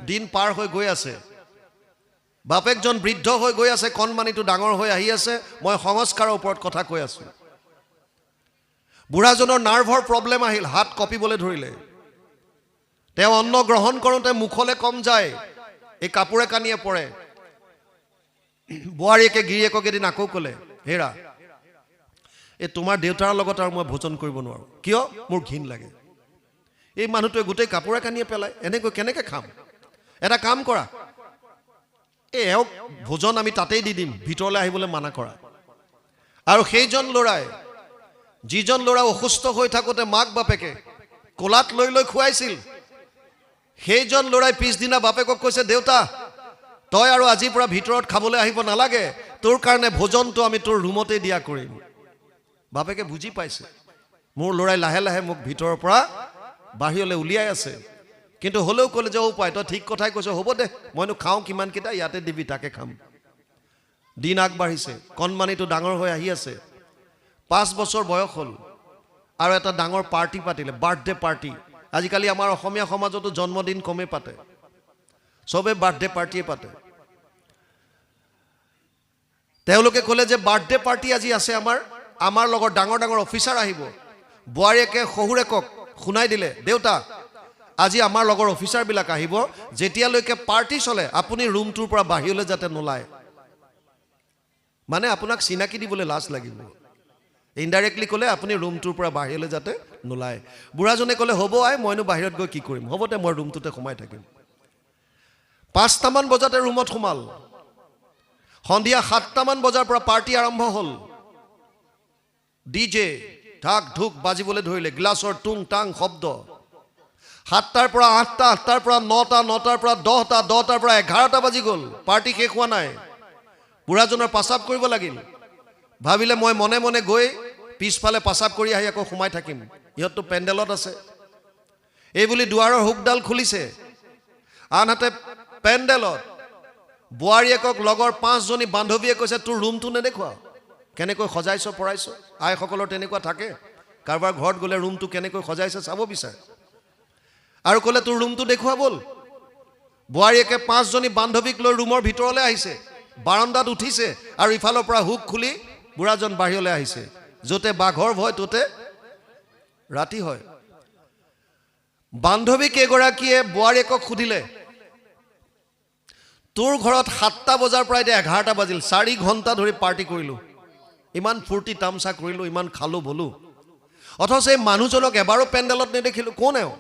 দিন পাৰ হৈ গৈ আছে বাপেকজন বৃদ্ধ হৈ গৈ আছে কণমানিটো ডাঙৰ হৈ আহি আছে মই সংস্কাৰৰ ওপৰত কথা কৈ আছো বুঢ়াজনৰ নাৰ্ভৰ প্ৰব্লেম আহিল হাত কঁপিবলৈ ধৰিলে তেওঁ অন্ন গ্ৰহণ কৰোঁতে মুখলে কম যায় এই কাপোৰে কানিয়ে পৰে বোৱাৰীকে গিৰিয়েকক এদিন আকৌ ক'লে হেৰা এই তোমাৰ দেউতাৰ লগত আৰু মই ভোজন কৰিব নোৱাৰো কিয় মোৰ ঘিণ লাগে এই মানুহটোৱে গোটেই কাপোৰে কানিয়ে পেলায় এনেকৈ কেনেকৈ খাম এটা কাম কৰা এওক ভোজন আমি তাতেই দি দিম ভিতৰলৈ আহিবলৈ মানা কৰা আৰু সেইজন ল'ৰাই যিজন ল'ৰা অসুস্থ হৈ থাকোঁতে মাক বাপেকে কোলাত লৈ লৈ খুৱাইছিল সেইজন ল'ৰাই পিছদিনা বাপেকক কৈছে দেউতা তই আৰু আজিৰ পৰা ভিতৰত খাবলৈ আহিব নালাগে তোৰ কাৰণে ভোজনটো আমি তোৰ ৰুমতেই দিয়া কৰিম বাপেকে বুজি পাইছে মোৰ ল'ৰাই লাহে লাহে মোক ভিতৰৰ পৰা বাহিৰলৈ উলিয়াই আছে কিন্তু হ'লেও ক'লে যে উপায় তই ঠিক কথাই কৈছ হ'ব দে মইনো খাওঁ কিমানকেইটা ইয়াতে দিবি তাকে খাম দিন আগবাঢ়িছে কণমানিটো ডাঙৰ হৈ আহি আছে 5 বছৰ বয়স হ'ল আৰু এটা ডাঙৰ পাৰ্টি পাতিলে বাৰ্থডে পাৰ্টি আজিকালি আমাৰ অসমীয়া সমাজতো জন্মদিন কমে পাতে সবে বাৰ্থডে পাৰ্টিয়ে পাতে তেওঁলোকে ক'লে যে বাৰ্থডে পাৰ্টি আজি আছে আমাৰ লগত ডাঙৰ ডাঙৰ অফিচাৰ আহিব বোৱাৰীয়েকে শহুৰেকক শুনাই দিলে দেউতা আজি আমাৰ লগৰ অফিচাৰবিলাক আহিব যেতিয়ালৈকে পাৰ্টি চলে আপুনি ৰুমটোৰ পৰা বাহিৰলৈ যাতে নোলায় মানে আপোনাক চিনাকি দিবলৈ লাজ লাগিব ইনডাইৰেক্টলি ক'লে আপুনি ৰুমটোৰ পৰা বাহিৰলৈ যাতে নোলায় বুঢ়াজনে ক'লে হ'ব আই মইনো বাহিৰত গৈ কি কৰিম হ'ব দে মই ৰুমটোতে সোমাই থাকিম 5টামান বজাতে ৰুমত সোমাল সন্ধিয়া 7টামান বজাৰ পৰা পাৰ্টি আৰম্ভ হ'ল ডিজে ঢাক ঢুক বাজিবলৈ ধৰিলে গ্লাছৰ টুং টাং শব্দ 7টাৰ পৰা 8টা 8টাৰ পৰা 9টা 9টাৰ পৰা 10টা 10টাৰ পৰা 11টা বাজি গ'ল পাৰ্টি শেষ হোৱা নাই বুঢ়াজনৰ পাচাব কৰিব লাগিল ভাবিলে মই মনে মনে গৈ পিছফালে পাচাব কৰি আহি আকৌ সোমাই থাকিম ইহঁতটো পেণ্ডেলত আছে এই বুলি দুৱাৰৰ হুকডাল খুলিছে আনহাতে পেণ্ডেলত বোৱাৰীয়েকক লগৰ 5জনী বান্ধৱীয়ে কৈছে তোৰ ৰুমটো নেদেখুৱা কেনেকৈ সজাইছ পৰাইছ আইসকলৰ তেনেকুৱা থাকে কাৰোবাৰ ঘৰত গ'লে ৰুমটো কেনেকৈ সজাইছে চাব বিচাৰে আৰু ক'লে তোৰ ৰুমটো দেখুৱা বল বোৱাৰীয়েকে 5জনী বান্ধৱীক লৈ ৰুমৰ ভিতৰলৈ আহিছে বাৰান্দাত উঠিছে আৰু ইফালৰ পৰা হুক খুলি বুঢ়াজন বাহিৰলৈ আহিছে য'তে বাঘৰ ভয় ত'তে ৰাতি হয় বান্ধৱী কেইগৰাকীয়ে বোৱাৰীয়েকক সুধিলে তোৰ ঘৰত 7টা বজাৰ পৰা এতিয়া 11টা বাজিল 4 ঘণ্টা ধৰি পাৰ্টি কৰিলোঁ ইমান ফূৰ্তি তামচা কৰিলোঁ ইমান খালোঁ বলো অথচ এই মানুহজনক এবাৰো পেণ্ডেলত নেদেখিলোঁ কোন এওঁ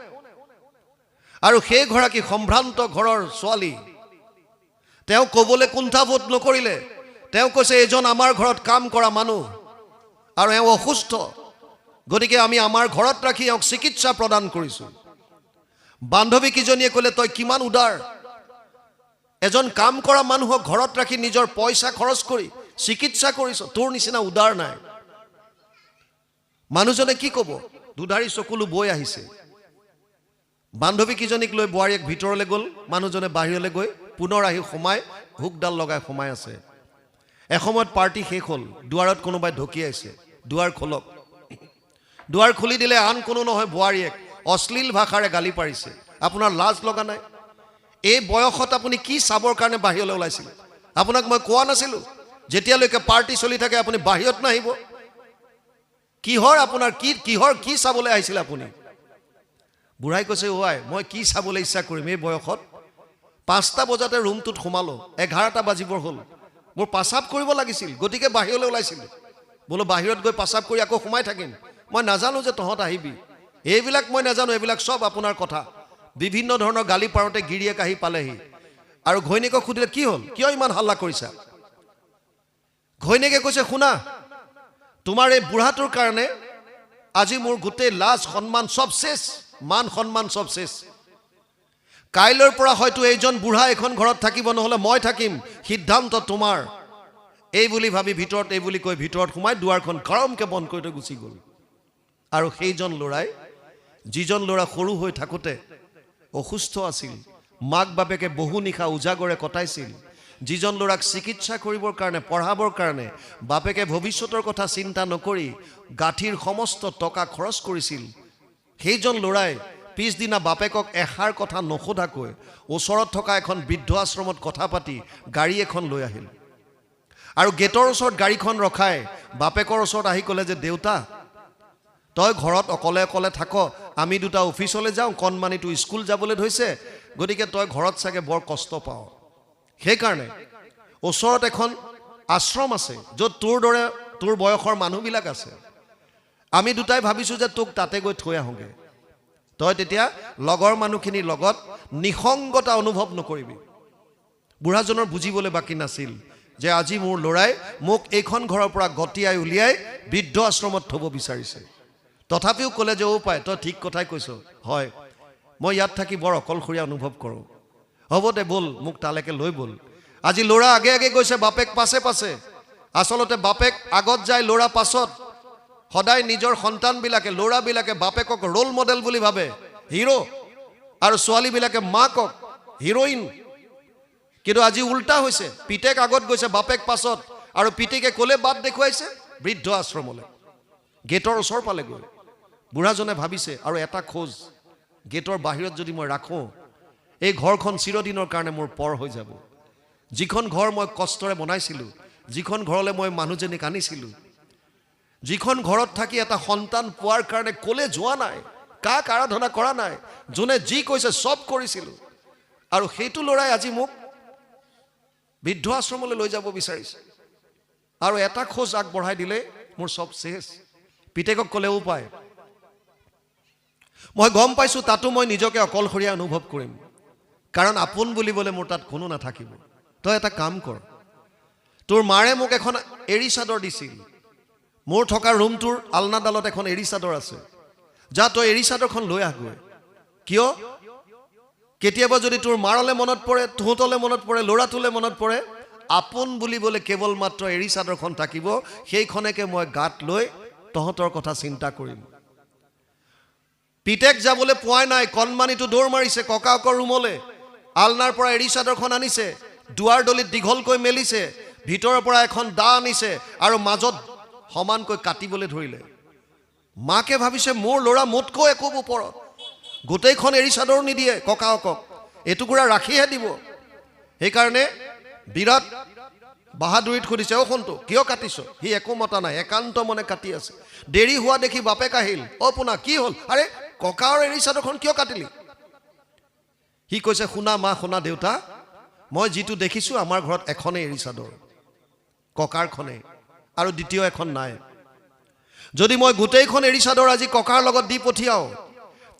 আৰু সেইগৰাকী সম্ভ্ৰান্ত ঘৰৰ ছোৱালী তেওঁ ক'বলৈ কুণ্ঠাবোধ নকৰিলে তেওঁ কৈছে এজন আমাৰ ঘৰত কাম কৰা মানুহ আৰু এওঁ অসুস্থ গতিকে আমি আমাৰ ঘৰত ৰাখি এওঁক চিকিৎসা প্ৰদান কৰিছোঁ বান্ধৱী কিজনীয়ে ক'লে তই কিমান উদাৰ এজন কাম কৰা মানুহক ঘৰত ৰাখি নিজৰ পইচা খৰচ কৰি চিকিৎসা কৰিছ তোৰ নিচিনা উদাৰ নাই মানুহজনে কি ক'ব দুধাৰি চকুলো বৈ আহিছে বান্ধৱী কিজনীক লৈ বোৱাৰীয়েক ভিতৰলৈ গ'ল মানুহজনে বাহিৰলৈ গৈ পুনৰ আহি সোমাই হুকডাল লগাই সোমাই আছে এসময়ত পাৰ্টি শেষ হ'ল দুৱাৰত কোনোবাই ঢকিয়াইছে দুৱাৰ খোলক দুৱাৰ খুলি দিলে আন কোনো নহয় বোৱাৰীয়েক অশ্লীল ভাষাৰে গালি পাৰিছে আপোনাৰ লাজ লগা নাই এই বয়সত আপুনি কি চাবৰ কাৰণে বাহিৰলৈ ওলাইছিল আপোনাক মই কোৱা নাছিলোঁ যেতিয়ালৈকে পাৰ্টি চলি থাকে আপুনি বাহিৰত নাহিব কিহৰ আপোনাৰ কি চাবলৈ আহিছিল আপুনি বুঢ়াই কৈছে ওৱাই মই কি চাবলৈ ইচ্ছা কৰিম এই বয়সত 5টা বজাতে ৰুমটোত সোমালোঁ 11টা বাজিবৰ হ'ল মোৰ পাচাব কৰিব লাগিছিল গতিকে বাহিৰলৈ ওলাইছিলোঁ বোলো বাহিৰত গৈ পাচাব কৰি আকৌ সোমাই থাকিম মই নাজানো যে তহঁত আহিবি এইবিলাক মই নাজানো এইবিলাক সব আপোনাৰ কথা বিভিন্ন ধৰণৰ গালি পাৰোঁতে গিৰিয়েক আহি পালেহি আৰু ঘৈণীয়েকক সুধিলে কি হ'ল কিয় ইমান হাল্লা কৰিছা ঘৈণীয়েকে কৈছে শুনা তোমাৰ এই বুঢ়াটোৰ কাৰণে আজি মোৰ গোটেই লাজ সন্মান সব শেষ মান সন্মান সব শেষ কাইলৈৰ পৰা হয়তো এইজন বুঢ়া এখন ঘৰত থাকিব নহ'লে মই থাকিম সিদ্ধান্ত তোমাৰ এই বুলি ভাবি ভিতৰত এই বুলি কৈ ভিতৰত সোমাই দুৱাৰখন গৰমকৈ বন্ধ কৰি থৈ গুচি গ'ল আৰু সেইজন ল'ৰাই যিজন ল'ৰা সৰু হৈ থাকোঁতে অসুস্থ আছিল মাক বাপেকে বহু নিশা উজাগৰে কটাইছিল যিজন ল'ৰাক চিকিৎসা কৰিবৰ কাৰণে পঢ়াবৰ কাৰণে বাপেকে ভৱিষ্যতৰ কথা চিন্তা নকৰি গাঁঠিৰ সমস্ত টকা খৰচ কৰিছিল সেইজন ল'ৰাই পিছদিনা বাপেকক এষাৰ কথা নসোধাকৈ ওচৰত থকা এখন বৃদ্ধ আশ্ৰমত কথা পাতি গাড়ী এখন লৈ আহিল আৰু গেটৰ ওচৰত গাড়ীখন ৰখাই বাপেকৰ ওচৰত আহি ক'লে যে দেউতা তই ঘৰত অকলে অকলে থাক আমি দুটা অফিচলৈ যাওঁ কণমানিটো স্কুল যাবলৈ ধৰিছে গতিকে তই ঘৰত চাগে বৰ কষ্ট পাৱ সেইকাৰণে ওচৰত এখন আশ্ৰম আছে য'ত তোৰ দৰে তোৰ বয়সৰ মানুহবিলাক আছে আমি দুটাই ভাবিছোঁ যে তোক তাতে গৈ থৈ আহোঁগৈ তই তেতিয়া লগৰ মানুহখিনিৰ লগত নিসংগতা অনুভৱ নকৰিবি বুঢ়াজনৰ বুজিবলৈ বাকী নাছিল যে আজি মোৰ ল'ৰাই মোক এইখন ঘৰৰ পৰা গতিয়াই উলিয়াই বৃদ্ধ আশ্ৰমত থ'ব বিচাৰিছে তথাপিও ক'লে যে অ' পাই তই ঠিক কথাই কৈছ হয় মই ইয়াত থাকি বৰ অকলশৰীয়া অনুভৱ কৰোঁ হ'ব দে ব'ল মোক তালৈকে লৈ ব'ল আজি ল'ৰা আগে আগে গৈছে বাপেক পাছে পাছে আচলতে বাপেক আগত যায় ল'ৰা পাছত সদায় নিজৰ সন্তানবিলাকে ল'ৰাবিলাকে বাপেকক ৰোল মডেল বুলি ভাবে হিৰো আৰু ছোৱালীবিলাকে মাকক হিৰ'ইন কিন্তু আজি উল্টা হৈছে পিতেক আগত গৈছে বাপেক পাছত আৰু পিতেকে ক'লে বাট দেখুৱাইছে বৃদ্ধ আশ্ৰমলৈ গেটৰ ওচৰ পালেগৈ বুঢ়াজনে ভাবিছে আৰু এটা খোজ গেটৰ বাহিৰত যদি মই ৰাখোঁ এই ঘৰখন চিৰদিনৰ কাৰণে মোৰ পৰ হৈ যাব যিখন ঘৰ মই কষ্টৰে বনাইছিলোঁ যিখন ঘৰলৈ মই মানুহজনীক আনিছিলোঁ যিখন ঘৰত থাকি এটা সন্তান পোৱাৰ কাৰণে ক'লে যোৱা নাই কাক আৰাধনা কৰা নাই যোনে যি কৈছে চব কৰিছিলোঁ আৰু সেইটো ল'ৰাই আজি মোক বৃদ্ধ আশ্ৰমলৈ লৈ যাব বিচাৰিছে আৰু এটা খোজ আগবঢ়াই দিলে মোৰ চব শেষ পিতেকক ক'লে উপায় মই গম পাইছোঁ তাতো মই নিজকে অকলশৰীয়া অনুভৱ কৰিম কাৰণ আপোন বুলিবলৈ মোৰ তাত কোনো নাথাকিব তই এটা কাম কৰ তোৰ মাৰে মোক এখন এৰী চাদৰ দিছিল মোৰ থকা ৰুমটোৰ আলনাডালত এখন এৰী চাদৰ আছে যা তই এৰী চাদৰখন লৈ আহগৈ কিয় কেতিয়াবা যদি তোৰ মাৰলৈ মনত পৰে তহঁতলৈ মনত পৰে ল'ৰাটোলৈ মনত পৰে আপোন বুলিবলৈ কেৱল মাত্ৰ এৰী চাদৰখন থাকিব সেইখনকে মই গাত লৈ তহঁতৰ কথা চিন্তা কৰিম পিতেক যাবলৈ পোৱাই নাই কণমানিটো দৌৰ মাৰিছে ককাকৰ ৰুমলৈ আলনাৰ পৰা এৰী চাদৰখন আনিছে দুৱাৰ দলিত দীঘলকৈ মেলিছে ভিতৰৰ পৰা এখন দা আনিছে আৰু মাজত সমানকৈ কাটিবলৈ ধৰিলে মাকে ভাবিছে মোৰ ল'ৰা মোতকৈ একো ওপৰত গোটেইখন এৰী চাদৰ নিদিয়ে ককাকক এটুকুৰা ৰাখিহে দিব সেইকাৰণে বিৰাট বাহাদুৰিত সুধিছে অ' সোণটো কিয় কাটিছ সি একো মতা নাই একান্ত মনে কাটি আছে দেৰি হোৱা দেখি বাপেক আহিল অ' পোনা কি হ'ল আৰে ককাৰ এৰী চাদৰখন কিয় কাটিলি সি কৈছে শুনা মা শুনা দেউতা মই যিটো দেখিছোঁ আমাৰ ঘৰত এখনেই এৰী চাদৰ ককাৰখনেই আৰু দ্বিতীয় এখন নাই যদি মই গোটেইখন এৰী চাদৰ আজি ককাৰ লগত দি পঠিয়াওঁ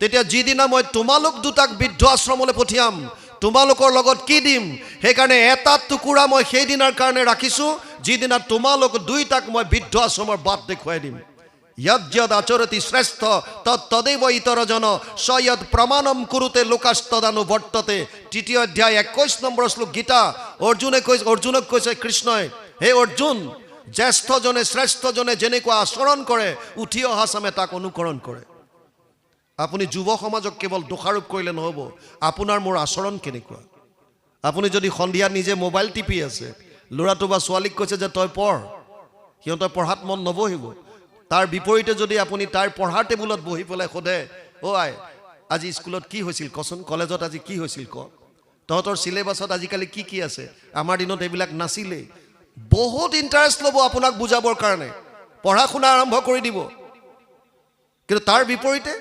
তেতিয়া যিদিনা মই তোমালোক দুটাক বৃদ্ধ আশ্ৰমলৈ পঠিয়াম তোমালোকৰ লগত কি দিম সেইকাৰণে এটা টুকুৰা মই সেইদিনাৰ কাৰণে ৰাখিছোঁ যিদিনা তোমালোক দুইটাক মই বৃদ্ধ আশ্ৰমৰ বাট দেখুৱাই দিম যদ আচৰতি শ্ৰেষ্ঠ তদেব ইতৰজন সয়দ প্ৰমাণম কুৰুতে লোকাস্তদানুবৰ্ততে তৃতীয় অধ্যায় 21 নম্বৰ শ্লোক গীতা অৰ্জুনক কৈছে কৃষ্ণই হে অৰ্জুন জ্যেষ্ঠজনে শ্ৰেষ্ঠজনে যেনেকুৱা আচৰণ কৰে উঠি অহা চামে তাক অনুকৰণ কৰে আপুনি যুৱ সমাজক কেৱল দোষাৰোপ কৰিলে নহ'ব আপোনাৰ মোৰ আচৰণ কেনেকুৱা আপুনি যদি সন্ধিয়া নিজে মোবাইল টিপি আছে ল'ৰাটো বা ছোৱালীক কৈছে যে তই পঢ় সিহঁতৰ পঢ়াত মন নবহিব তাৰ বিপৰীতে যদি আপুনি তাৰ পঢ়াৰ টেবুলত বহি পেলাই সোধে অ' আই আজি স্কুলত কি হৈছিল কচোন কলেজত আজি কি হৈছিল ক তহঁতৰ চিলেবাছত আজিকালি কি কি আছে আমাৰ দিনত এইবিলাক নাছিলেই বহুত ইণ্টাৰেষ্ট ল'ব আপোনাক বুজাবৰ কাৰণে পঢ়া শুনা আৰম্ভ কৰি দিব কিন্তু তাৰ বিপৰীতে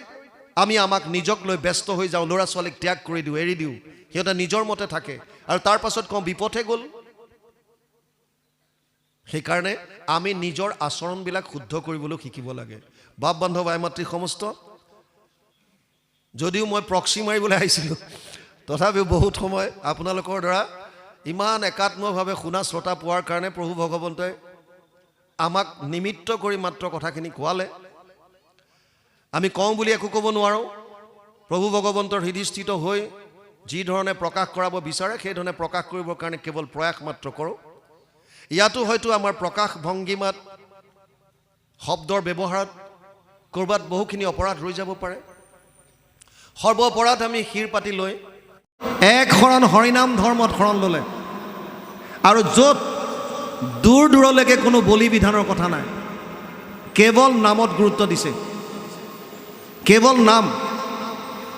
আমি আমাক নিজক লৈ ব্যস্ত হৈ যাওঁ ল'ৰা ছোৱালীক ত্যাগ কৰি দিওঁ এৰি দিওঁ সিহঁতে নিজৰ মতে থাকে আৰু তাৰ পাছত কওঁ বিপথে গ'ল সেইকাৰণে আমি নিজৰ আচৰণবিলাক শুদ্ধ কৰিবলৈ শিকিব লাগে বাপ বান্ধৱ ভাই মাতৃ সমস্ত যদিও মই প্ৰক্সি মাৰিবলৈ আহিছিলোঁ তথাপিও বহুত সময় আপোনালোকৰ দ্বাৰা ইমান একাত্মভাৱে শুনা শ্ৰোতা পোৱাৰ কাৰণে প্ৰভু ভগৱন্তই আমাক নিমিত্ত কৰি মাত্ৰ কথাখিনি কোৱালে আমি কওঁ বুলি একো ক'ব নোৱাৰোঁ প্ৰভু ভগৱন্তৰ হৃদয়স্থিত হৈ যি ধৰণে প্ৰকাশ কৰাব বিচাৰে সেই ধৰণে প্ৰকাশ কৰিবৰ কাৰণে কেৱল প্ৰয়াস মাত্ৰ কৰোঁ ইয়াতো হয়তো আমাৰ প্ৰকাশ ভংগীমাত শব্দৰ ব্যৱহাৰত ক'ৰবাত বহুখিনি অপৰাধ ৰৈ যাব পাৰে সৰ্ব অপৰাধ আমি শিৰ পাতি লৈ এক শৰণ হৰিনাম ধৰ্মত শৰণ ল'লে আৰু য'ত দূৰ দূৰলৈকে কোনো বলি বিধানৰ কথা নাই কেৱল নামত গুৰুত্ব দিছে কেৱল নাম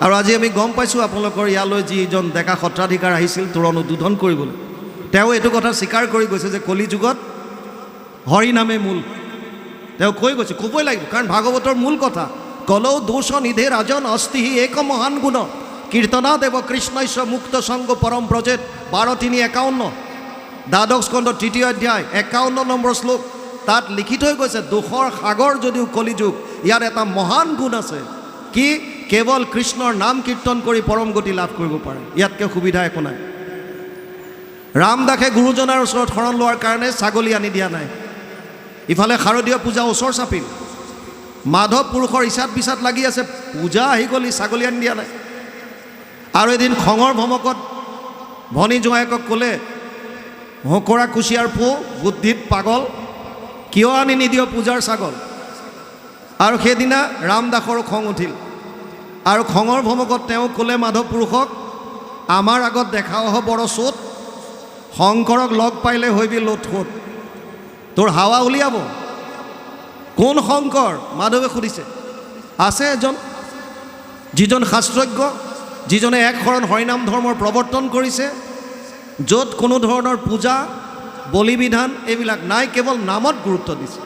আৰু আজি আমি গম পাইছোঁ আপোনালোকৰ ইয়ালৈ যিজন ডেকা সত্ৰাধিকাৰ আহিছিল তোৰণ উদ্বোধন কৰিবলৈ, তেওঁ এইটো কথা স্বীকাৰ কৰি গৈছে যে কলি যুগত হৰি নামে মূল। তেওঁ কৈ গৈছে, ক'বই লাগিব, কাৰণ ভাগৱতৰ মূল কথা কলৌ দোষ নিধে ৰাজন অস্তিহি এক মহান গুণ কীৰ্তনা দেৱ কৃষ্ণৈশ্ব মুক্ত সংগ পৰম ব্ৰজেত 12:3-51 দ্বাদশ স্কন্ধ 3য় অধ্যায় 51 নম্বৰ শ্লোক। তাত লিখি থৈ গৈছে দোষৰ সাগৰ যদিও কলিযুগ, ইয়াৰ এটা মহান গুণ আছে, কি কেৱল কৃষ্ণৰ নাম কীৰ্তন কৰি পৰম গতি লাভ কৰিব পাৰে, ইয়াতকৈ সুবিধা একো নাই। ৰামদাসে গুৰুজনাৰ ওচৰত শৰণ লোৱাৰ কাৰণে ছাগলী আনি দিয়া নাই, ইফালে শাৰদীয় পূজা ওচৰ চাপিল, মাধৱ পুৰুষৰ ইচাত বিচাত লাগি আছে, পূজা আহি গ'ল, ছাগলী আনি দিয়া নাই। আৰু এদিন খঙৰ ভমকত ভনী জোঁৱায়েকক ক'লে, হকৰা কুচিয়াৰ পো বুদ্ধিত পাগল, কিয় আনি নিদিয় পূজাৰ ছাগল। আৰু সেইদিনা ৰামদাসৰো খং উঠিল, আৰু খঙৰ ভমকত তেওঁ ক'লে মাধৱ পুৰুষক, আমাৰ আগত দেখাও হ'ব বৰ চোট, শংকৰক লগ পাইলে হৈবি লোট সোট, তোৰ হাৱা উলিয়াব। কোন শংকৰ? মাধৱে সুধিছে। আছে এজন, যিজন শাস্ত্ৰজ্ঞ, যিজনে এক শৰণ হৰিনাম ধৰ্মৰ প্ৰৱৰ্তন কৰিছে, য'ত কোনো ধৰণৰ পূজা বলি বিধান এইবিলাক নাই, কেৱল নামত গুৰুত্ব দিছে।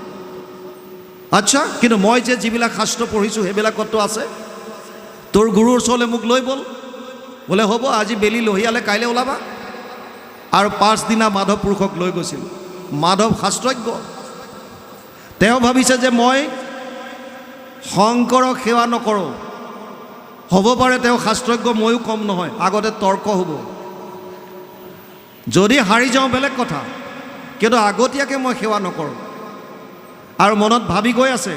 আচ্ছা, কিন্তু মই যে যিবিলাক শাস্ত্ৰ পঢ়িছোঁ সেইবিলাকতো আছে। তোৰ গুৰুৰ ওচৰলৈ মোক লৈ ব'ল। বোলে হ'ব, আজি বেলি লহিয়ালে কাইলৈ ওলাবা। আৰু পাছদিনা মাধৱ পুৰুষক লৈ গৈছিল। মাধৱ শাস্ত্ৰজ্ঞ, তেওঁ ভাবিছে যে মই শংকৰক সেৱা নকৰোঁ, হ'ব পাৰে তেওঁ শাস্ত্ৰজ্ঞ, ময়ো কম নহয়, আগতে তৰ্ক হ'ব, যদি হাৰি যাওঁ বেলেগ কথা, কিন্তু আগতীয়াকৈ মই সেৱা নকৰোঁ। আৰু মনত ভাবি গৈ আছে,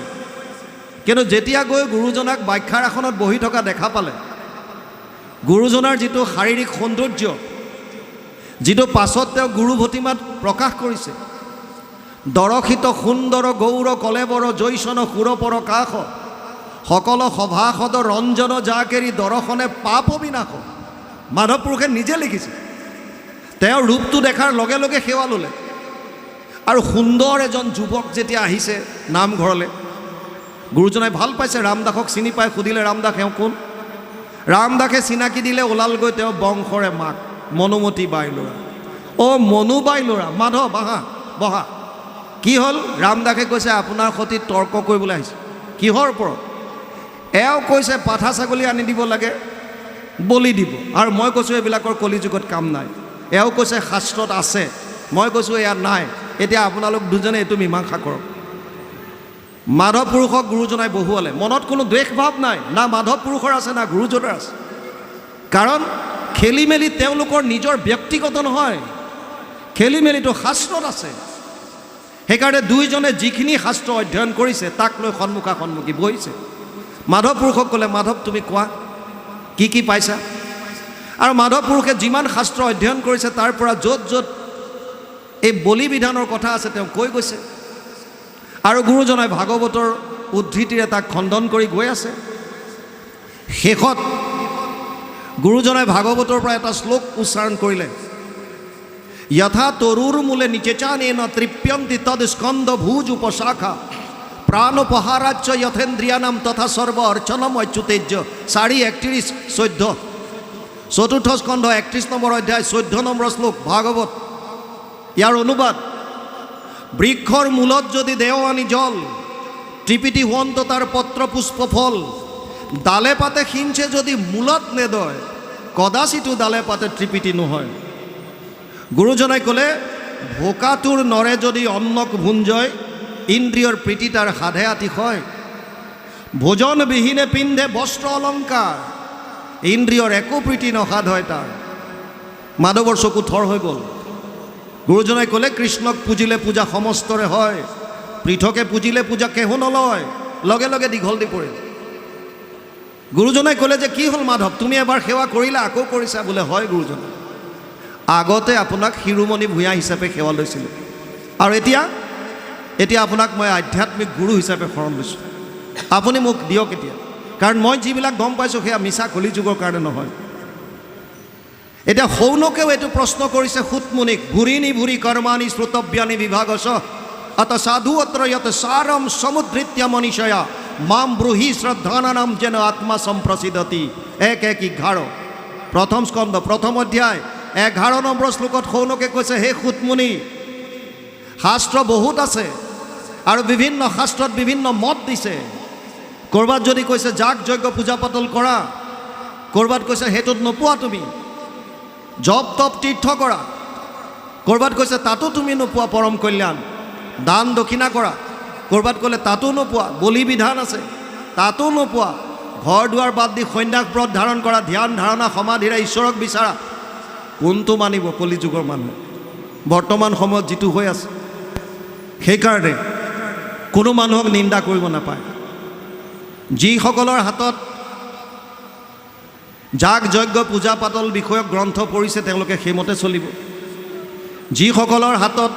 কিন্তু যেতিয়া গৈ গুৰুজনাক ব্যাখ্যাৰ আসনত বহি থকা দেখা পালে, গুৰুজনাৰ যিটো শাৰীৰিক সৌন্দৰ্য, যিটো পাছত তেওঁ গুৰু ভতিমাত প্ৰকাশ কৰিছে, দৰশিত সুন্দৰ গৌৰ কলেবৰ জৈসন সুৰপৰ কাষ, সকল সভাসদ ৰঞ্জন জাকেৰি দৰ্শনে পাপ বিনাশ। মাধৱ পুৰুষে নিজে লিখিছে। তেওঁ ৰূপটো দেখাৰ লগে লগে সেৱা ল'লে। আৰু সুন্দৰ এজন যুৱক যেতিয়া আহিছে নামঘৰলৈ, গুৰুজনাই ভাল পাইছে, ৰামদাসক চিনি পাই সুধিলে, ৰামদাস এওঁ কোন? ৰামদাসে চিনাকি দিলে, ওলালগৈ তেওঁ বংশৰে মাক মনুমতী বাই ল'ৰা। অ' মনু বাই ল'ৰা, মাধৱ আহা বহা। কি হ'ল? ৰামদাসে কৈছে, আপোনাৰ সৈতে তৰ্ক কৰিবলৈ আহিছে। কিহৰ ওপৰত? এওঁ কৈছে পাঠা ছাগলী আনি দিব লাগে, বলি দিব, আৰু মই কৈছোঁ এইবিলাকৰ কলিযুগত কাম নাই। এওঁ কৈছে শাস্ত্ৰত আছে, মই কৈছোঁ ইয়াত নাই। এতিয়া আপোনালোক দুজনে এইটো মীমাংসা কৰক। মাধৱ পুৰুষক গুৰুজনাই বহুৱালে। মনত কোনো দ্বেষ ভাৱ নাই, না মাধৱ পুৰুষৰ আছে না গুৰুজনাৰ আছে, কাৰণ খেলি মেলি তেওঁলোকৰ নিজৰ ব্যক্তিগত নহয়, খেলি মেলিটো শাস্ত্ৰত আছে। সেইকাৰণে দুইজনে যিখিনি শাস্ত্ৰ অধ্যয়ন কৰিছে তাক লৈ সন্মুখা সন্মুখী বহিছে। মাধৱ পুৰুষক ক'লে, মাধৱ তুমি কোৱা কি কি পাইছা? আৰু মাধৱ পুৰুষে যিমান শাস্ত্ৰ অধ্যয়ন কৰিছে তাৰ পৰা য'ত য'ত এই বলি বিধানৰ কথা আছে তেওঁ কৈ গৈছে। আৰু গুৰুজনাই ভাগৱতৰ উদ্ধৃতিৰে তাক খণ্ডন কৰি গৈ আছে। শেষত গুৰুজনাই ভাগৱতৰ পৰা এটা শ্লোক উচ্চাৰণ কৰিলে, যথা তৰুৰ মূলে নিচেচানেন তৃপ্যন্তি তদ স্কন্ধ ভুজ উপশাখা প্ৰাণোপহাৰাচ্য যথেন্দ্ৰিয়ানাম তথা সৰ্ব অৰ্চনম অচ্যুতেজ্য। 4:31-14 চতুৰ্থ স্কন্ধ 31 নম্বৰ অধ্যায় 14 নম্বৰ শ্লোক ভাগৱত। ইয়াৰ অনুবাদ, বৃক্ষৰ মূলত যদি দেও আনি জল, ত্ৰিপিটি হুৱন্ত তাৰ পত্ৰ পুষ্প ফল, ডালে পাতে সিঞ্চে যদি মূলত নেদয়, কদাচিতো ডালে পাতে ত্ৰিপিটি নহয়। গুৰুজনাই ক'লে, ভোকাটোৰ নৰে যদি অন্নক ভুঞ্জয়, ইন্দ্ৰিয়ৰ প্ৰীতি তাৰ সাধে আতিশয়, ভোজন বিহীনে পিন্ধে বস্ত্ৰ অলংকাৰ, ইন্দ্ৰিয়ৰ একো প্ৰীতি নসাধ হয় তাৰ। মাধৱৰ চকু থৰ হৈ গ'ল। গুৰুজনাই ক'লে, কৃষ্ণক পুজিলে পূজা সমস্তৰে হয়, পৃথকে পুজিলে পূজা কেহো নলয়, লগে লগে দীঘল দি পৰিল। গুৰুজনাই ক'লে যে কি হ'ল মাধৱ, তুমি এবাৰ সেৱা কৰিলা আকৌ কৰিছা? বোলে হয় গুৰুজনা, আগতে আপোনাক শিৰোমণি ভূঞা হিচাপে সেৱা লৈছিলোঁ, আৰু এতিয়া আপোনাক মই আধ্যাত্মিক গুৰু হিচাপে শৰণ লৈছোঁ। আপুনি মোক দিয়ক এতিয়া, কাৰণ মই যিবিলাক গম পাইছোঁ সেয়া মিছা কলিযুগৰ কাৰণে নহয়। এতিয়া সৌনকেও এইটো প্ৰশ্ন কৰিছে সুতমুনিক, ভুৰিনি ভুৰি কৰ্মাণি শ্ৰুতব্যানি বিভাগস অত সাধু অত্ৰ যত সাৰম সমুদ্ৰিত্য মনীষয়া মাম ব্ৰুহি শ্ৰদ্ধানানাম যেন আত্মা সম্প্ৰসিদ্ধতি 1:11 প্ৰথম স্কন্ধ প্ৰথম অধ্যায় 11 নম্বৰ শ্লোকত শৌনকে কৈছে, হে সুতমুনি, শাস্ত্ৰ বহুত আছে আৰু বিভিন্ন শাস্ত্ৰত বিভিন্ন মত দিছে। ক'ৰবাত যদি কৈছে যাগ যজ্ঞ পূজা পাতল কৰা, ক'ৰবাত কৈছে সেইটোত নোপোৱা তুমি, জপ তপ তীৰ্থ কৰা, ক'ৰবাত কৈছে তাতো তুমি নোপোৱা পৰম কল্যাণ, দান দক্ষিণা কৰা, ক'ৰবাত ক'লে তাতো নোপোৱা, বলি বিধান আছে তাতো নোপোৱা, ঘৰ দুৱাৰ বাদ দি সন্ন্যাস ব্ৰত ধাৰণ কৰা, ধ্যান ধাৰণা সমাধিৰে ঈশ্বৰক বিচাৰা। কোনটো মানিব কলিযুগৰ মানুহ বৰ্তমান সময়ত যিটো হৈ আছে? সেইকাৰণে কোনো মানুহক নিন্দা কৰিব নাপায়। যিসকলৰ হাতত যাগ যজ্ঞ পূজা পাতল বিষয়ক গ্ৰন্থ পঢ়িছে তেওঁলোকে সেইমতে চলিব। যিসকলৰ হাতত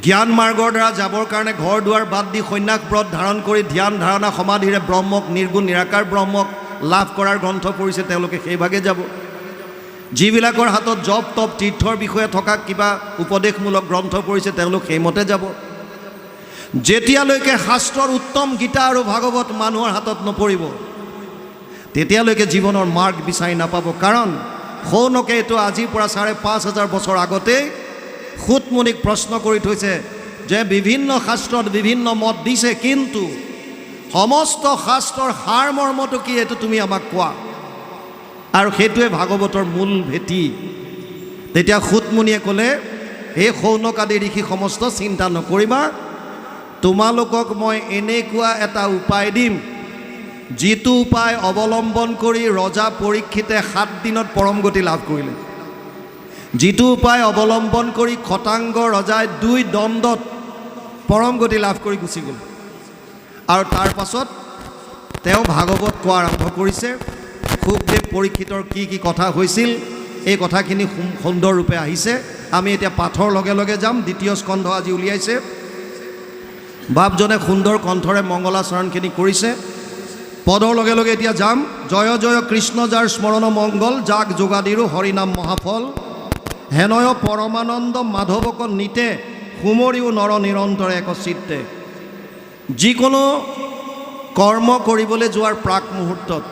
জ্ঞান মাৰ্গৰ দ্বাৰা যাবৰ কাৰণে ঘৰ দুৱাৰ বাদ দি সন্ন্যাস ব্ৰত ধাৰণ কৰি ধ্যান ধাৰণা সমাধিৰে ব্ৰহ্মক নিৰ্গুণ নিৰাকাৰ ব্ৰহ্মক লাভ কৰাৰ গ্ৰন্থ পঢ়িছে তেওঁলোকে সেইভাগে যাব। যিবিলাকৰ হাতত জপ তপ তীৰ্থৰ বিষয়ে থকা কিবা উপদেশমূলক গ্ৰন্থ পঢ়িছে তেওঁলোক সেইমতে যাব। যেতিয়ালৈকে শাস্ত্ৰৰ উত্তম গীতা আৰু ভাগৱত মানুহৰ হাতত নপৰিব তেতিয়ালৈকে জীৱনৰ মাৰ্গ বিচাৰি নাপাব। কাৰণ শৌনকে এইটো আজিৰ পৰা 5,500 বছৰ আগতেই সুতমুনিক প্ৰশ্ন কৰি থৈছে যে বিভিন্ন শাস্ত্ৰত বিভিন্ন মত দিছে, কিন্তু সমস্ত শাস্ত্ৰৰ সাৰ মৰ্মটো কি এইটো তুমি আমাক কোৱা। আৰু সেইটোৱে ভাগৱতৰ মূল ভেটি। তেতিয়া সুতমুনিয়ে ক'লে, হে শৌনক আদি ঋষি সমস্ত চিন্তা নকৰিবা, তোমালোকক মই এনেকুৱা এটা উপায় দিম যিটো উপায় অৱলম্বন কৰি ৰজা পৰীক্ষিতে 7 দিনত পৰম গতি লাভ কৰিলে। যিটো উপায় অৱলম্বন কৰি খটাংগ ৰজাই 2 দণ্ডত পৰম গতি লাভ কৰি গুচি গ'ল। আৰু তাৰ পাছত তেওঁ ভাগৱত কোৱা আৰম্ভ কৰিছে। সুখদেৱ পৰীক্ষিতৰ কি কি কথা হৈছিল এই কথাখিনি সুন্দৰ ৰূপে আহিছে। আমি এতিয়া পাঠৰ লগে লগে যাম। 2য় স্কন্ধ আজি উলিয়াইছে। বাপজনে সুন্দৰ কণ্ঠৰে মংগলাচৰণখিনি কৰিছে। পদৰ লগে লগে এতিয়া যাম। জয় জয় কৃষ্ণ যাৰ স্মৰণ মংগল, যাক যোগাদিৰো হৰিনাম মহাফল, হেনয় পৰমানন্দ মাধৱক নিতে, সুমৰিও নৰ নিৰন্তৰে এক চিত্তে। যিকোনো কৰ্ম কৰিবলৈ যোৱাৰ প্ৰাক মুহূৰ্তত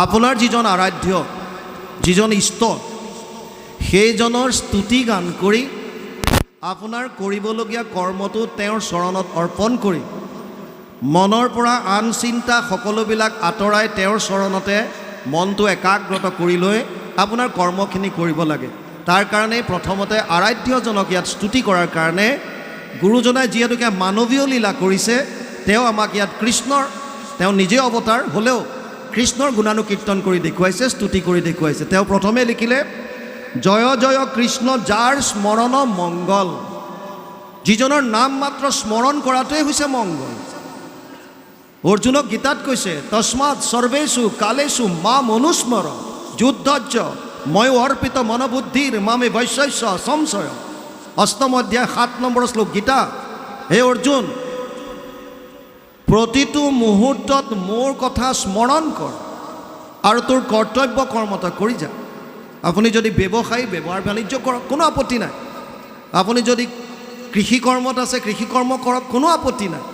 আপোনাৰ যিজন আৰাধ্য, যিজন ইষ্ট, সেইজনৰ স্তুতি গান কৰি আপোনাৰ কৰিবলগীয়া কৰ্মটো তেওঁৰ চৰণত অৰ্পণ কৰি মনৰ পৰা আন চিন্তা সকলোবিলাক আঁতৰাই তেওঁৰ চৰণতে মনটো একাগ্ৰত কৰি লৈ আপোনাৰ কৰ্মখিনি কৰিব লাগে। তাৰ কাৰণে প্ৰথমতে আৰাধ্যজনক ইয়াত স্তুতি কৰাৰ কাৰণে গুৰুজনাই যিহেতুকে মানৱীয় লীলা কৰিছে, তেওঁ আমাক ইয়াত কৃষ্ণৰ, তেওঁ নিজে অৱতাৰ হ'লেও কৃষ্ণৰ গুণানুকীৰ্তন কৰি দেখুৱাইছে, স্তুতি কৰি দেখুৱাইছে। তেওঁ প্ৰথমে লিখিলে, জয় জয় কৃষ্ণ যাৰ স্মৰণ মংগল। যিজনৰ নাম মাত্ৰ স্মৰণ কৰাটোৱে হৈছে মংগল। অৰ্জুনক গীতাত কৈছে, তস্মাৎ সৰ্বেষু কালেষু মাম অনুস্মৰ যুদ্ধজ্য ময়ো অৰ্পিত মনোবুদ্ধিৰ মামে বৈশ্যস্য সংশয়। 8ম অধ্যায় 7 নম্বৰ শ্লোক গীতা। হে অৰ্জুন, প্ৰতিটো মুহূৰ্তত মোৰ কথা স্মৰণ কৰ আৰু তোৰ কৰ্তব্য কৰ্ম তই কৰি যা। আপুনি যদি ব্যৱসায়ী ব্যৱহাৰ বাণিজ্য কৰক, কোনো আপত্তি নাই। আপুনি যদি কৃষি কৰ্মত আছে কৃষি কৰ্ম কৰক, কোনো আপত্তি নাই।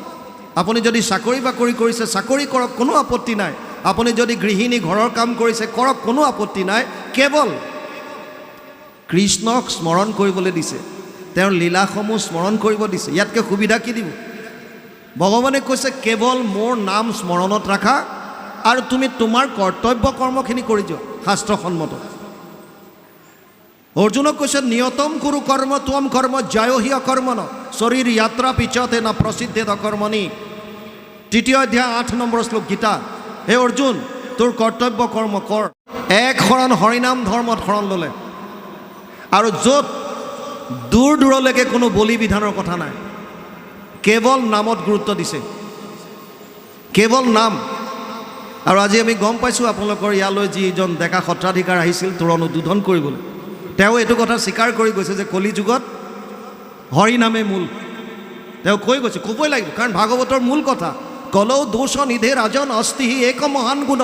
আপুনি যদি চাকৰি বাকৰি কৰিছে চাকৰি কৰক, কোনো আপত্তি নাই। আপুনি যদি গৃহিণী ঘৰৰ কাম কৰিছে কৰক, কোনো আপত্তি নাই। কেৱল কৃষ্ণক স্মৰণ কৰিবলৈ দিছে, তেওঁৰ লীলাসমূহ স্মৰণ কৰিব দিছে। ইয়াতকৈ সুবিধা কি দিব? ভগৱানে কৈছে কেৱল মোৰ নাম স্মৰণত ৰাখা আৰু তুমি তোমাৰ কৰ্তব্য কৰ্মখিনি কৰি যোৱা শাস্ত্ৰসন্মত। অৰ্জুনক কৈছে, নিয়তম কুৰু কৰ্ম ত্বম কৰ্ম জয়হি অকৰ্মণ শৰীৰ যাত্ৰা পিছতে না প্ৰসিদ্ধেদ কৰ্মণি। 3য় অধ্যায় 8 নম্বৰ শ্লোক গীতা। হে অৰ্জুন, তোৰ কৰ্তব্য কৰ্ম কৰ। এক শৰণ হৰিনাম ধৰ্মত শৰণ ল'লে আৰু য'ত দূৰ দূৰলৈকে কোনো বলি বিধানৰ কথা নাই, কেৱল নামত গুৰুত্ব দিছে, কেৱল নাম। আৰু আজি আমি গম পাইছোঁ আপোনালোকৰ ইয়ালৈ যিজন ডেকা সত্ৰাধিকাৰ আহিছিল তোৰণ উদ্বোধন কৰিবলৈ, তেওঁ এইটো কথা স্বীকাৰ কৰি গৈছে যে কলিযুগত হৰিনামে মূল। তেওঁ কৈ গৈছে, ক'বই লাগিব, কাৰণ ভাগৱতৰ মূল কথা। কলৌ দোষ নিধে ৰাজন অস্তিহি এক মহান গুণ,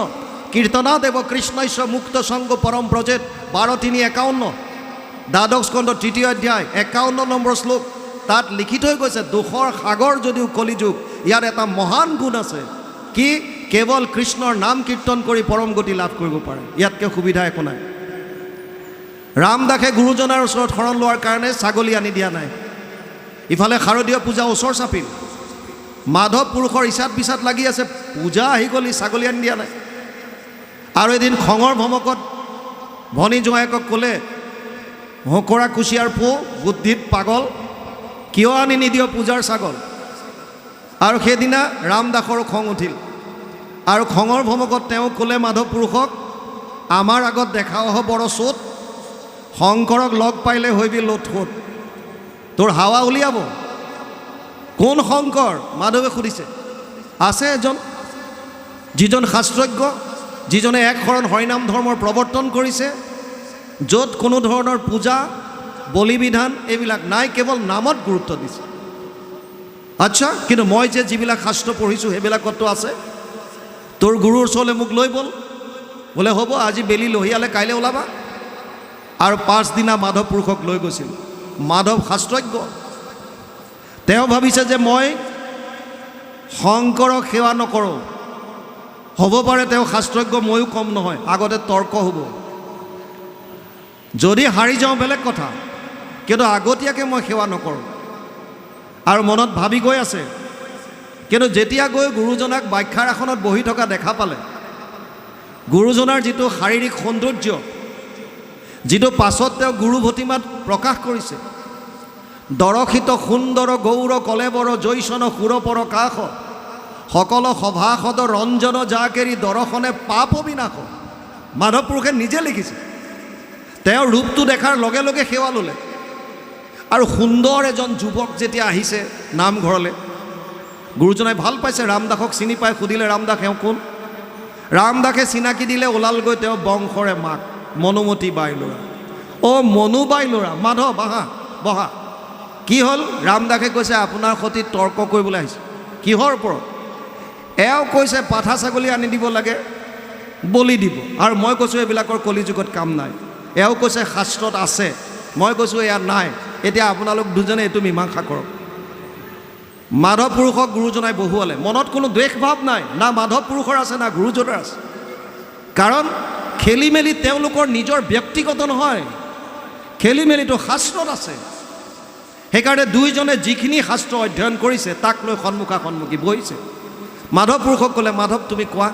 কীৰ্তনা দেৱ কৃষ্ণস্য মুক্ত সংগ পৰম ব্ৰজেত। 12:3-51 দ্বাদশ স্কন্ধ 3য় অধ্যায় 51 নম্বৰ শ্লোক। তাত লিখি থৈ গৈছে, দোষৰ সাগৰ যদিও কলিযুগ, ইয়াত এটা মহান গুণ আছে কি কেৱল কৃষ্ণৰ নাম কীৰ্তন কৰি পৰম গতি লাভ কৰিব পাৰে ইয়াতকৈ সুবিধা একো নাই ৰামদাসে গুৰুজনাৰ ওচৰত শৰণ লোৱাৰ কাৰণে ছাগলী আনি দিয়া নাই ইফালে শাৰদীয় পূজা ওচৰ চাপিল মাধৱ পুৰুষৰ ইচাত বিচাত লাগি আছে পূজা আহি গ'ল ছাগলী আনি দিয়া নাই আৰু এদিন খঙৰ ভমকত ভনী জোঁৱায়েকক ক'লে হকৰা কুচিয়াৰ পো বুদ্ধিত পাগল কিয় আনি নিদিয় পূজাৰ ছাগল আৰু সেইদিনা ৰামদাসৰো খং উঠিল আৰু খঙৰ ভমকত তেওঁ ক'লে মাধৱ পুৰুষক আমাৰ আগত দেখাও হ বড় চোট শংকৰক লগ পাইলে হৈবি লোটফোট তোৰ হাৱা উলিয়াব কোন শংকৰ মাধৱে সুধিছে আছে এজন যিজন শাস্ত্ৰজ্ঞ যিজনে এক শৰণ হৰিনাম ধৰ্মৰ প্ৰৱৰ্তন কৰিছে য'ত কোনো ধৰণৰ পূজা বলি বিধান এইবিলাক নাই কেৱল নামত গুৰুত্ব দিছে আচ্ছা কিন্তু মই যে যিবিলাক শাস্ত্ৰ পঢ়িছোঁ সেইবিলাকতো আছে তোৰ গুৰুৰ ওচৰলৈ মোক লৈ ব'ল বোলে হ'ব আজি বেলি লহিয়ালে কাইলৈ ওলাবা আৰু পাছদিনা মাধৱ পুৰুষক লৈ গৈছিল মাধৱ শাস্ত্ৰজ্ঞ তেওঁ ভাবিছে যে মই শংকৰক সেৱা নকৰোঁ হ'ব পাৰে তেওঁ শাস্ত্ৰজ্ঞ ময়ো কম নহয় আগতে তৰ্ক হ'ব যদি হাৰি যাওঁ বেলেগ কথা কিন্তু আগতীয়াকৈ মই সেৱা নকৰোঁ আৰু মনত ভাবি গৈ আছে কিন্তু যেতিয়া গৈ গুৰুজনাক ব্যাখ্যাৰ আসনত বহি থকা দেখা পালে গুৰুজনাৰ যিটো শাৰীৰিক সৌন্দৰ্য যিটো পাছত তেওঁ গুৰু ভতিমাত প্ৰকাশ কৰিছে দৰশিত সুন্দৰ গৌৰ কলেবৰ জৈসন সুৰপৰ কাষ সকল সভাসদ ৰঞ্জন জাকেৰি দৰ্শনে পাপ বিনাশ মাধৱ পুৰুষে নিজে লিখিছে তেওঁৰ ৰূপটো দেখাৰ লগে লগে সেৱা ল'লে আৰু সুন্দৰ এজন যুৱক যেতিয়া আহিছে নামঘৰলৈ গুৰুজনাই ভাল পাইছে ৰামদাসক চিনি পাই সুধিলে ৰামদাস এওঁ কোন ৰামদাসে চিনাকি দিলে ওলালগৈ তেওঁ বংশৰে মাক মনুমতী বাই ল'ৰা অ' মনু বাই ল'ৰা মাধৱ আহা বহা কি হ'ল ৰামদাসে কৈছে আপোনাৰ সৈতে তৰ্ক কৰিবলৈ আহিছে কিহৰ ওপৰত এওঁ কৈছে পাঠা ছাগলী আনি দিব লাগে বলি দিব আৰু মই কৈছোঁ এইবিলাকৰ কলিযুগত কাম নাই এওঁ কৈছে শাস্ত্ৰত আছে মই কৈছোঁ ইয়াত নাই এতিয়া আপোনালোক দুজনে এইটো মীমাংসা কৰক মাধৱ পুৰুষক গুৰুজনাই বহুৱালে মনত কোনো দ্বেষ ভাৱ নাই না মাধৱ পুৰুষৰ আছে না গুৰুজনাৰ আছে কাৰণ খেলি মেলি তেওঁলোকৰ নিজৰ ব্যক্তিগত নহয় খেলি মেলিটো শাস্ত্ৰত আছে সেইকাৰণে দুইজনে যিখিনি শাস্ত্ৰ অধ্যয়ন কৰিছে তাক লৈ সন্মুখা সন্মুখী বহিছে মাধৱ পুৰুষক ক'লে মাধৱ তুমি কোৱা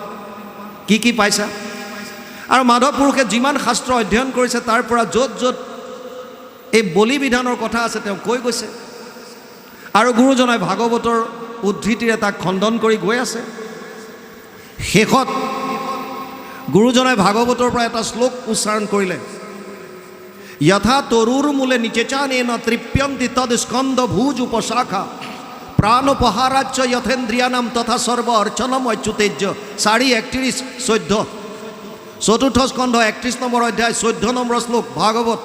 কি পাইছা আৰু মাধৱ পুৰুষে যিমান শাস্ত্ৰ অধ্যয়ন কৰিছে তাৰ পৰা য'ত য'ত এই বলি বিধানৰ কথা আছে তেওঁ কৈ গৈছে আৰু গুৰুজনাই ভাগৱতৰ উদ্ধৃতিৰে তাক খণ্ডন কৰি গৈ আছে শেষত গুৰুজনাই ভাগৱতৰ পৰা এটা শ্লোক উচ্চাৰণ কৰিলে যথা তৰুৰ মূলে নিচেচানেন তৃপ্যন্তি তদ স্কন্দ ভুজ উপশাখা প্ৰাণোপহাৰাচ্য যথেন্দ্ৰিয়ানাম তথা সৰ্ব অৰ্চনম অচ্যুতেজ্য 4:31-14 চতুৰ্থ স্কন্ধ 31 নম্বৰ অধ্যায় 14 নম্বৰ শ্লোক ভাগৱত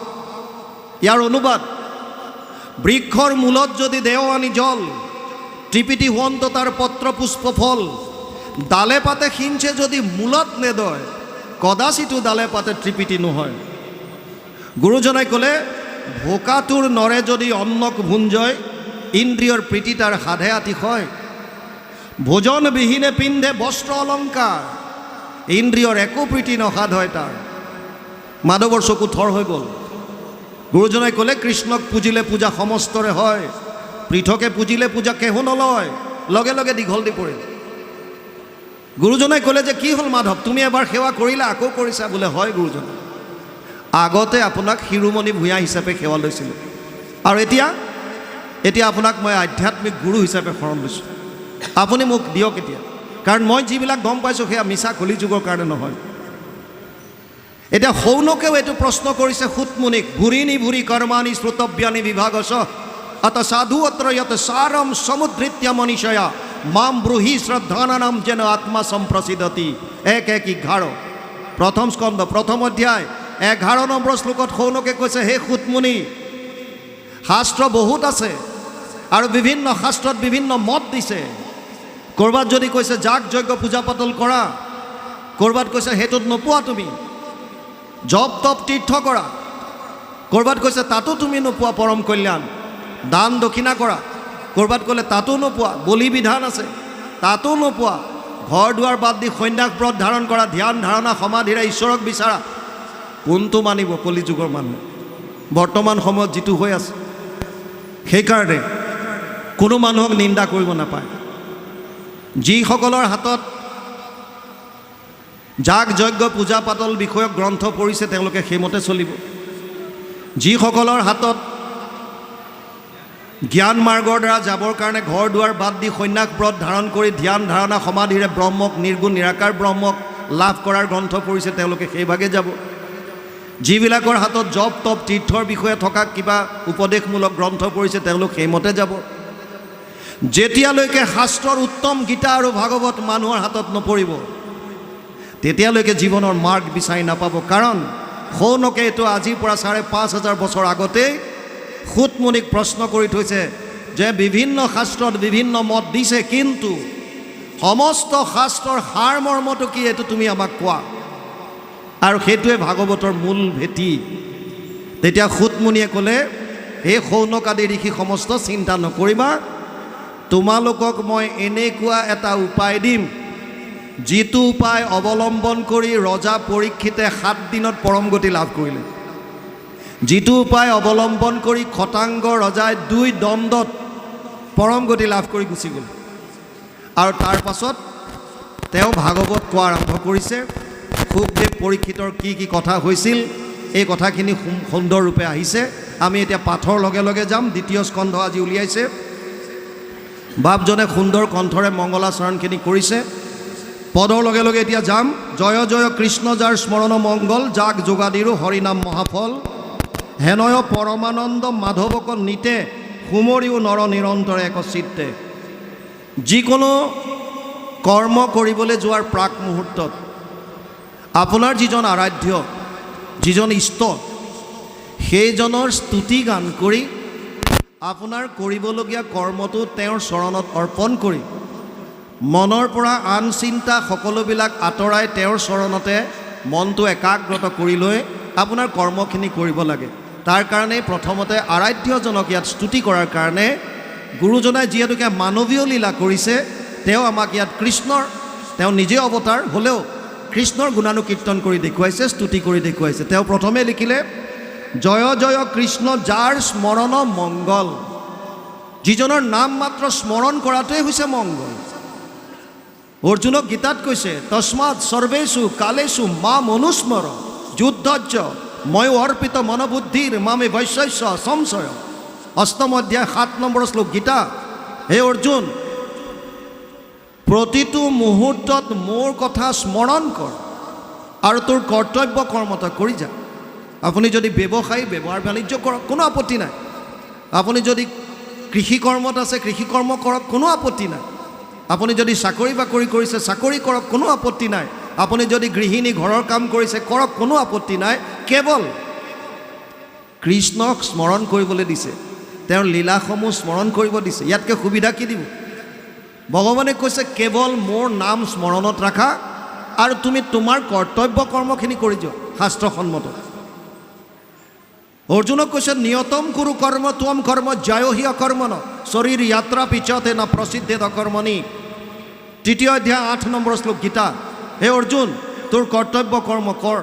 ইয়াৰ অনুবাদ বৃক্ষৰ মূলত যদি দেও আনি জল ত্ৰিপিটি হুৱন্ত তাৰ পত্ৰ পুষ্প ফল ডালে পাতে সিঞ্চে যদি মূলত নেদয় কদাচিতো ডালে পাতে ত্ৰিপিটি নহয় গুৰুজনাই ক'লে ভোকাটোৰ নৰে যদি অন্নক ভুঞ্জয় ইন্দ্ৰিয়ৰ প্ৰীতি তাৰ সাধে আতিশয় ভোজন বিহীনে পিন্ধে বস্ত্ৰ অলংকাৰ ইন্দ্ৰিয়ৰ একো প্ৰীতি নসাধ হয় তাৰ মাধৱৰ চকু থৰ হৈ গ'ল গুৰুজনাই ক'লে কৃষ্ণক পুজিলে পূজা সমস্তৰে হয় পৃথকে পুজিলে পূজা কেহো নলয় লগে লগে দীঘল দি পৰিল গুৰুজনাই ক'লে যে কি হ'ল মাধৱ তুমি এবাৰ সেৱা কৰিলা আকৌ কৰিছা বোলে হয় গুৰুজন আগতে আপোনাক শিৰোমণি ভূঞা হিচাপে সেৱা লৈছিলোঁ আৰু এতিয়া আপোনাক মই আধ্যাত্মিক গুৰু হিচাপে শৰণ লৈছোঁ আপুনি মোক দিয়ক এতিয়া কাৰণ মই যিবিলাক গম পাইছোঁ সেয়া মিছা কলিযুগৰ কাৰণে নহয় এতিয়া সৌনকেও এইটো প্ৰশ্ন কৰিছে সুতমুনিক ভুৰিনি ভুৰি কৰ্মানি শ্ৰুতব্যানি বিভাগস অত সাধু অত্ৰ যত সাৰম সমুদ্ৰিত্য মনীষয়া মাম ব্ৰুহি শ্ৰদ্ধানানাম যেন আত্মা সম্প্ৰসিদ্ধতি 1:11 প্ৰথম স্কন্ধ প্ৰথম অধ্যায় 11 নম্বৰ শ্লোকত সৌনকে কৈছে হে সুতমুনি শাস্ত্ৰ বহুত আছে আৰু বিভিন্ন শাস্ত্ৰত বিভিন্ন মত দিছে ক'ৰবাত যদি কৈছে যাগ যজ্ঞ পূজা পাতল কৰা ক'ৰবাত কৈছে হেতুত নোপোৱা তুমি জপ তপ তীৰ্থ কৰা ক'ৰবাত কৈছে তাতো তুমি নোপোৱা পৰম কল্যাণ দান দক্ষিণা কৰা ক'ৰবাত গ'লে তাতো নোপোৱা, বলি বিধান আছে তাতো নোপোৱা, ঘৰ দুৱাৰ বাদ দি সন্ন্যাস ব্ৰত ধাৰণ কৰা, ধ্যান ধাৰণা সমাধিৰে ঈশ্বৰক বিচাৰা, কোনটো মানিব কলিযুগৰ মানুহে বৰ্তমান সময়ত যিটো হৈ আছে। সেইকাৰণে কোনো মানুহক নিন্দা কৰিব নাপায়। যিসকলৰ হাতত যাগ যজ্ঞ পূজা পাতল বিষয়ক গ্ৰন্থ পঢ়িছে তেওঁলোকে সেইমতে চলিব। যিসকলৰ হাতত জ্ঞান মাৰ্গৰ দ্বাৰা যাবৰ কাৰণে ঘৰ দুৱাৰ বাদ দি সন্ন্যাস ব্ৰত ধাৰণ কৰি ধ্যান ধাৰণা সমাধিৰে ব্ৰহ্মক, নিৰ্গুণ নিৰাকাৰ ব্ৰহ্মক লাভ কৰাৰ গ্ৰন্থ পঢ়িছে তেওঁলোকে সেইভাগে যাব। যিবিলাকৰ হাতত জপ তপ তীৰ্থৰ বিষয়ে থকা কিবা উপদেশমূলক গ্ৰন্থ পঢ়িছে তেওঁলোক সেইমতে যাব। যেতিয়ালৈকে শাস্ত্ৰৰ উত্তম গীতা আৰু ভাগৱত মানুহৰ হাতত নপৰিব তেতিয়ালৈকে জীৱনৰ মাৰ্গ বিচাৰি নাপাব। কাৰণ সৌনকে এইটো আজিৰ পৰা ৫,৫০০ বছৰ আগতেই সুতমুনিক প্ৰশ্ন কৰি থৈছে যে বিভিন্ন শাস্ত্ৰত বিভিন্ন মত দিছে, কিন্তু সমস্ত শাস্ত্ৰৰ সাৰ মৰ্মটো কি এইটো তুমি আমাক কোৱা। আৰু সেইটোৱে ভাগৱতৰ মূল ভেটি। তেতিয়া সুতমুনিয়ে ক'লে, হে সৌনক আদি ঋষি সমস্ত চিন্তা নকৰিবা, তোমালোকক মই এনেকুৱা এটা উপায় দিম যিটো উপায় অৱলম্বন কৰি ৰজা পৰীক্ষিতে ৭ দিনত পৰম গতি লাভ কৰিলে। যিটো উপায় অৱলম্বন কৰি খটাংগ ৰজাই ২ দণ্ডত পৰম গতি লাভ কৰি গুচি গ'ল। আৰু তাৰ পাছত তেওঁ ভাগৱত কোৱা আৰম্ভ কৰিছে। সুখদেৱ পৰীক্ষিতৰ কি কি কথা হৈছিল এই কথাখিনি সুন্দৰৰূপে আহিছে। আমি এতিয়া পাঠৰ লগে লগে যাম। ২য় স্কন্ধ আজি উলিয়াইছে। বাপজনে সুন্দৰ কণ্ঠৰে মংগলাচৰণখিনি কৰিছে। পদৰ লগে লগে এতিয়া যাম। জয় জয় কৃষ্ণ যাৰ স্মৰণ মংগল, যাক যোগাদিৰো হৰিনাম মহাফল, হেনয় পৰমানন্দ মাধৱক নিতে, সুমৰিও নৰ নিৰন্তৰে এক চিত্তে। যিকোনো কৰ্ম কৰিবলৈ যোৱাৰ প্ৰাক মুহূৰ্তত আপোনাৰ যিজন আৰাধ্য, যিজন ইষ্ট, সেইজনৰ স্তুতি গান কৰি আপোনাৰ কৰিবলগীয়া কৰ্মটো তেওঁৰ চৰণত অৰ্পণ কৰি মনৰ পৰা আন চিন্তা সকলোবিলাক আঁতৰাই তেওঁৰ চৰণতে মনটো একাগ্ৰত কৰি লৈ আপোনাৰ কৰ্মখিনি কৰিব লাগে। তাৰ কাৰণে প্ৰথমতে আৰাধ্যজনক ইয়াত স্তুতি কৰাৰ কাৰণে গুৰুজনাই যিহেতুকে মানৱীয় লীলা কৰিছে, তেওঁ আমাক ইয়াত কৃষ্ণৰ, তেওঁ নিজে অৱতাৰ হ'লেও কৃষ্ণৰ গুণানুকীৰ্তন কৰি দেখুৱাইছে, স্তুতি কৰি দেখুৱাইছে। তেওঁ প্ৰথমে লিখিলে, জয় জয় কৃষ্ণ যাৰ স্মৰণ মংগল। যিজনৰ নাম মাত্ৰ স্মৰণ কৰাটোৱে হৈছে মংগল। অৰ্জুনক গীতাত কৈছে, তস্মাৎ সৰ্বেষু কালেষু মাম অনুস্মৰ যুদ্ধজ্য ময়ো অৰ্পিত মনোবুদ্ধিৰ মামে বৈশ্যস্য সংশয়। ৮ম অধ্যায় ৭ নম্বৰ শ্লোক গীতা। হে অৰ্জুন, প্ৰতিটো মুহূৰ্তত মোৰ কথা স্মৰণ কৰ আৰু তোৰ কৰ্তব্য কৰ্মতা কৰি যা। আপুনি যদি ব্যৱসায়ী, ব্যৱহাৰ বাণিজ্য কৰক, কোনো আপত্তি নাই। আপুনি যদি কৃষি কৰ্মত আছে, কৃষি কৰ্ম কৰক, কোনো আপত্তি নাই। আপুনি যদি চাকৰি বাকৰি কৰিছে, চাকৰি কৰক, কোনো আপত্তি নাই। আপুনি যদি গৃহিণী ঘৰৰ কাম কৰিছে, কৰক, কোনো আপত্তি নাই। কেৱল কৃষ্ণক স্মৰণ কৰিবলৈ দিছে, তেওঁৰ লীলাসমূহ স্মৰণ কৰিব দিছে। ইয়াতকৈ সুবিধা কি দিব? ভগৱানে কৈছে, কেৱল মোৰ নাম স্মৰণত ৰাখা আৰু তুমি তোমাৰ কৰ্তব্য কৰ্মখিনি কৰি যোৱা শাস্ত্ৰসন্মত। অৰ্জুনক কৈছে, নিয়তম কুৰু কৰ্ম ত্বম কৰ্ম জয়হি অকৰ্মণ শৰীৰ যাত্ৰা পিছতে না প্ৰসিদ্ধে অকৰ্মণি। ৩য় অধ্যায় ৮ নম্বৰ শ্লোক গীতা। হে অৰ্জুন, তোৰ কৰ্তব্য কৰ্ম কৰ।